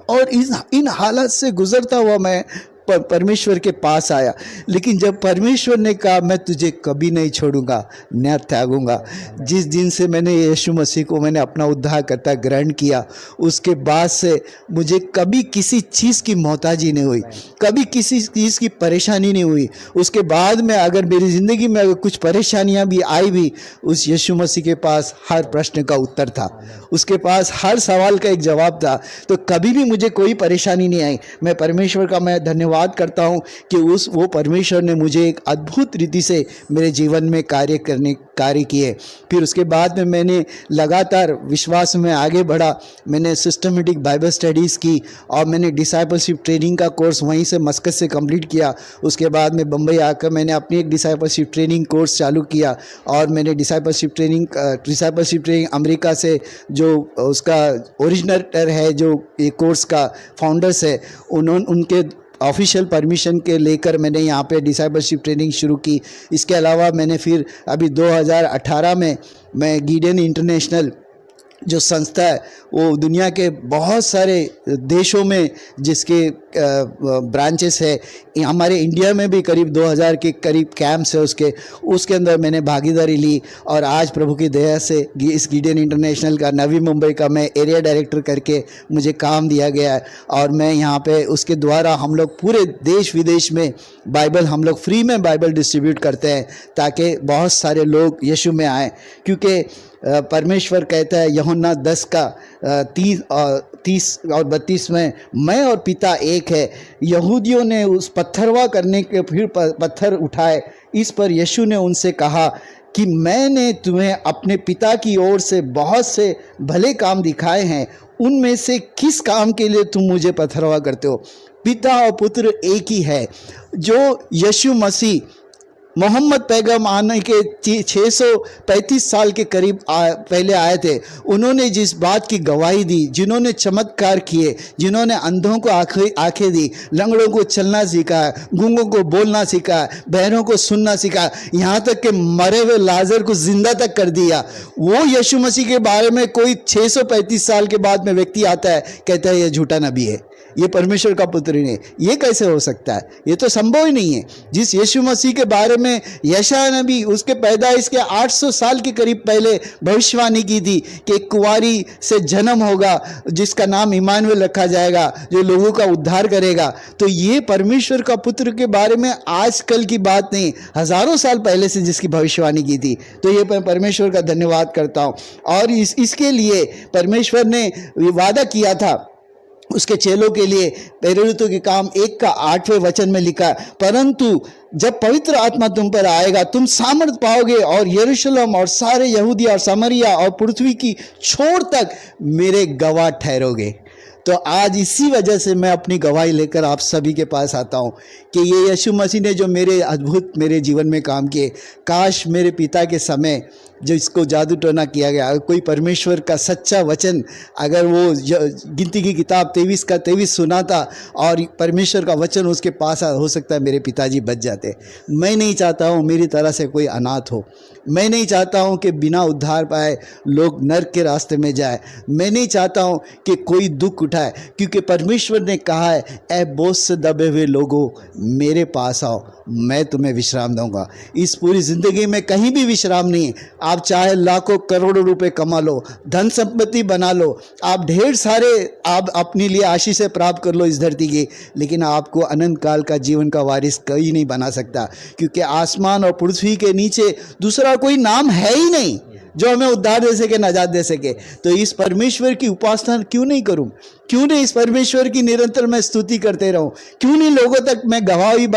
और इन हालत से गुजरता हुआ मैं परमेश्वर के पास आया। लेकिन जब परमेश्वर ने कहा मैं तुझे कभी नहीं छोड़ूंगा, न त्यागूंगा, जिस दिन से मैंने यीशु मसीह को मैंने अपना उद्धारकर्ता ग्रहण किया, उसके बाद से मुझे कभी किसी चीज़ की मोहताजी नहीं हुई, कभी किसी चीज़ की परेशानी नहीं हुई। उसके बाद में अगर मेरी ज़िंदगी में अगर कुछ परेशानियां भी आई भी, उस यीशु मसीह के पास हर प्रश्न का उत्तर था, उसके पास हर सवाल का एक जवाब था। तो कभी भी मुझे कोई परेशानी नहीं आई। मैं परमेश्वर का मैं धन्यवाद धन्यवाद करता हूँ कि वो परमेश्वर ने मुझे एक अद्भुत रीति से मेरे जीवन में कार्य किए। फिर उसके बाद में मैंने लगातार विश्वास में आगे बढ़ा। मैंने सिस्टमेटिक बाइबल स्टडीज़ की और मैंने डिसाइपलशिप ट्रेनिंग का कोर्स वहीं से मस्कत से कंप्लीट किया। उसके बाद में बम्बई आकर मैंने अपनी एक डिसाइपलशिप ट्रेनिंग कोर्स चालू किया और मैंने डिसाइपलशिप ट्रेनिंग अमेरिका से जो उसका ओरिजिनेटर है, जो ये कोर्स का फाउंडर्स है, उनके ऑफिशियल परमिशन के लेकर मैंने यहाँ पे डिसाइपलशिप ट्रेनिंग शुरू की। इसके अलावा मैंने फिर अभी 2018 में मैं गिडियन इंटरनेशनल जो संस्था है वो दुनिया के बहुत सारे देशों में जिसके ब्रांचेस है, हमारे इंडिया में भी करीब 2000 के करीब कैंप्स है उसके अंदर मैंने भागीदारी ली और आज प्रभु की दया से इस गिडियन इंटरनेशनल का नवी मुंबई का मैं एरिया डायरेक्टर करके मुझे काम दिया गया है और मैं यहाँ पे उसके द्वारा हम लोग पूरे देश विदेश में बाइबल हम लोग फ्री में बाइबल डिस्ट्रीब्यूट करते हैं ताकि बहुत सारे लोग यीशु में आएँ। क्योंकि परमेश्वर कहता है यूहन्ना 10 का 30 और 32 में, मैं और पिता एक है। यहूदियों ने उस पत्थरवा करने के फिर पत्थर उठाए। इस पर यीशु ने उनसे कहा कि मैंने तुम्हें अपने पिता की ओर से बहुत से भले काम दिखाए हैं, उनमें से किस काम के लिए तुम मुझे पत्थरवा करते हो? पिता और पुत्र एक ही है। जो यीशु मसीह मोहम्मद पैगम आने के 635 साल के करीब पहले आए थे, उन्होंने जिस बात की गवाही दी, जिन्होंने चमत्कार किए, जिन्होंने अंधों को आंखें दी, लंगड़ों को चलना सिखाया, गूंगों को बोलना सिखाया, बहरों को सुनना सिखाया, यहाँ तक कि मरे हुए लाजर को जिंदा तक कर दिया, वो यीशु मसीह के बारे में कोई 635 साल के बाद में व्यक्ति आता है, कहता है ये झूठा नबी है, ये परमेश्वर का पुत्र नहीं है। ये कैसे हो सकता है? ये तो संभव ही नहीं है। जिस यीशु मसीह के बारे में यशायाह नबी उसके पैदाइश के 800 साल के करीब पहले भविष्यवाणी की थी कि एक कुंवारी से जन्म होगा जिसका नाम इमानुएल रखा जाएगा, जो लोगों का उद्धार करेगा, तो ये परमेश्वर का पुत्र के बारे में आजकल की बात नहीं, हजारों साल पहले से जिसकी भविष्यवाणी की थी। तो ये मैं परमेश्वर का धन्यवाद करता हूँ। और इसके लिए परमेश्वर ने वादा किया था उसके चेलों के लिए, प्रेरितों के काम 1 का 8वें वचन में लिखा, परंतु जब पवित्र आत्मा तुम पर आएगा तुम सामर्थ पाओगे और यरूशलेम और सारे यहूदिया और सामरिया और पृथ्वी की छोर तक मेरे गवाह ठहरोगे। तो आज इसी वजह से मैं अपनी गवाही लेकर आप सभी के पास आता हूँ कि ये यीशु मसीह ने जो मेरे जीवन में काम किए, काश मेरे पिता के समय जो इसको जादू टोना किया गया, अगर कोई परमेश्वर का सच्चा वचन, अगर वो गिनती की किताब 23 का 23 सुना था और परमेश्वर का वचन उसके पास हो सकता है मेरे पिताजी बच जाते। मैं नहीं चाहता हूँ मेरी तरह से कोई अनाथ हो, मैं नहीं चाहता हूँ कि बिना उद्धार पाए लोग नरक के रास्ते में जाए, मैं नहीं चाहता हूँ कि कोई दुख उठाए, क्योंकि परमेश्वर ने कहा है, ऐ बोझ से दबे हुए लोगों मेरे पास आओ, मैं तुम्हें विश्राम दूंगा। इस पूरी ज़िंदगी में कहीं भी विश्राम नहीं है। आप चाहे लाखों करोड़ों रुपए कमा लो, धन संपत्ति बना लो, आप ढेर सारे आप अपने लिए आशीष प्राप्त कर लो इस धरती की, लेकिन आपको अनंत काल का जीवन का वारिस कोई नहीं बना सकता, क्योंकि आसमान और पृथ्वी के नीचे दूसरा कोई नाम है ही नहीं जो हमें उद्धार दे सके, नजात दे सके। तो इस परमेश्वर की उपासना क्यों नहीं करूं? क्यों नहीं इस परमेश्वर की निरंतर मैं स्तुति करते रहूं? क्यों नहीं लोगों तक मैं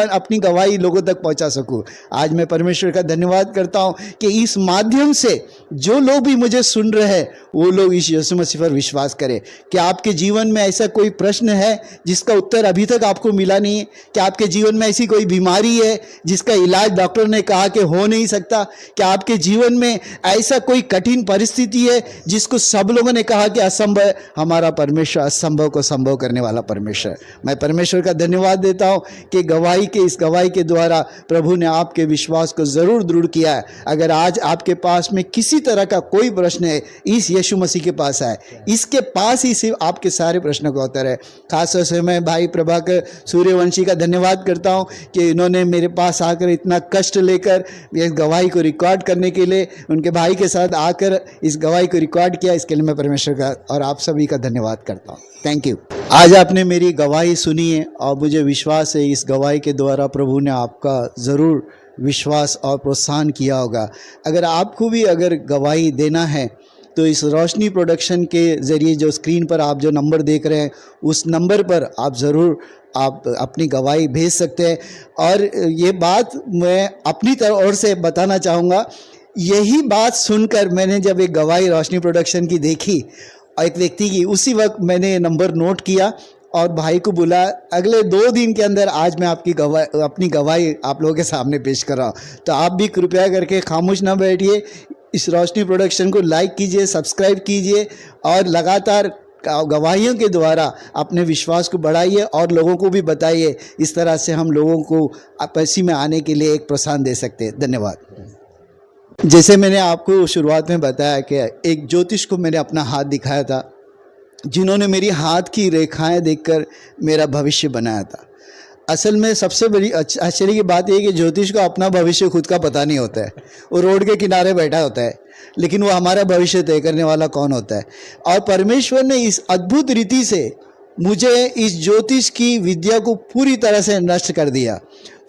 अपनी गवाही लोगों तक पहुंचा सकूं? आज मैं परमेश्वर का धन्यवाद करता हूं कि इस माध्यम से जो लोग भी मुझे सुन रहे हैं वो लोग इस यीशु मसीह पर विश्वास करें। कि आपके जीवन में ऐसा कोई प्रश्न है जिसका उत्तर अभी तक आपको मिला नहीं है? क्या आपके जीवन में ऐसी कोई बीमारी है जिसका इलाज डॉक्टर ने कहा कि हो नहीं सकता? क्या आपके जीवन में ऐसा कोई कठिन परिस्थिति है जिसको सब लोगों ने कहा कि असंभव है? हमारा परमेश्वर असंभव को संभव करने वाला परमेश्वर। मैं परमेश्वर का धन्यवाद देता हूं कि इस गवाही के द्वारा प्रभु ने आपके विश्वास को जरूर दृढ़ किया है। अगर आज आपके पास में किसी तरह का कोई प्रश्न है, इस यीशु मसीह के पास है, इसके पास ही सिर्फ आपके सारे प्रश्नों का उत्तर है। खासतौर से मैं भाई प्रभाकर सूर्यवंशी का धन्यवाद करता हूं कि इन्होंने मेरे पास आकर इतना कष्ट लेकर इस गवाही को रिकॉर्ड करने के लिए उनके भाई के साथ आकर इस गवाही को रिकॉर्ड किया। इसके लिए मैं परमेश्वर का और आप सभी का धन्यवाद करता हूँ। Thank you. आज आपने मेरी गवाही सुनी है और मुझे विश्वास है इस गवाही के द्वारा प्रभु ने आपका ज़रूर विश्वास और प्रोत्साहन किया होगा। अगर आपको भी अगर गवाही देना है तो इस रोशनी प्रोडक्शन के ज़रिए जो स्क्रीन पर आप जो नंबर देख रहे हैं उस नंबर पर आप ज़रूर आप अपनी गवाही भेज सकते हैं। और ये बात मैं अपनी ओर से बताना चाहूँगा, यही बात सुनकर मैंने जब एक गवाही रोशनी प्रोडक्शन की देखी और एक व्यक्ति की, उसी वक्त मैंने नंबर नोट किया और भाई को बोला अगले 2 दिन के अंदर आज मैं आपकी अपनी गवाही आप लोगों के सामने पेश कर रहा हूँ। तो आप भी कृपया करके खामोश ना बैठिए, इस रोशनी प्रोडक्शन को लाइक कीजिए, सब्सक्राइब कीजिए और लगातार गवाहियों के द्वारा अपने विश्वास को बढ़ाइए और लोगों को भी बताइए। इस तरह से हम लोगों को आपसी में आने के लिए एक प्रोत्साहन दे सकते हैं। धन्यवाद। जैसे मैंने आपको शुरुआत में बताया कि एक ज्योतिष को मैंने अपना हाथ दिखाया था, जिन्होंने मेरी हाथ की रेखाएं देखकर मेरा भविष्य बनाया था। असल में सबसे बड़ी आश्चर्य की बात यह है कि ज्योतिष को अपना भविष्य खुद का पता नहीं होता है। वो रोड के किनारे बैठा होता है, लेकिन वो हमारा भविष्य तय करने वाला कौन होता है। और परमेश्वर ने इस अद्भुत रीति से मुझे इस ज्योतिष की विद्या को पूरी तरह से नष्ट कर दिया।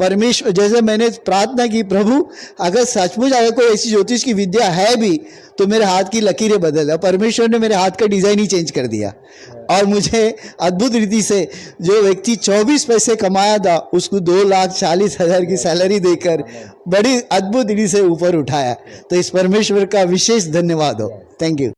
परमेश्वर, जैसे मैंने प्रार्थना की, प्रभु अगर सचमुच अगर कोई ऐसी ज्योतिष की विद्या है भी तो मेरे हाथ की लकीरें बदल दिया। परमेश्वर ने मेरे हाथ का डिज़ाइन ही चेंज कर दिया और मुझे अद्भुत रीति से जो व्यक्ति 24 पैसे कमाया था उसको 2,40,000 की सैलरी देकर बड़ी अद्भुत रीति से ऊपर उठाया। तो इस परमेश्वर का विशेष धन्यवाद हो। Thank you.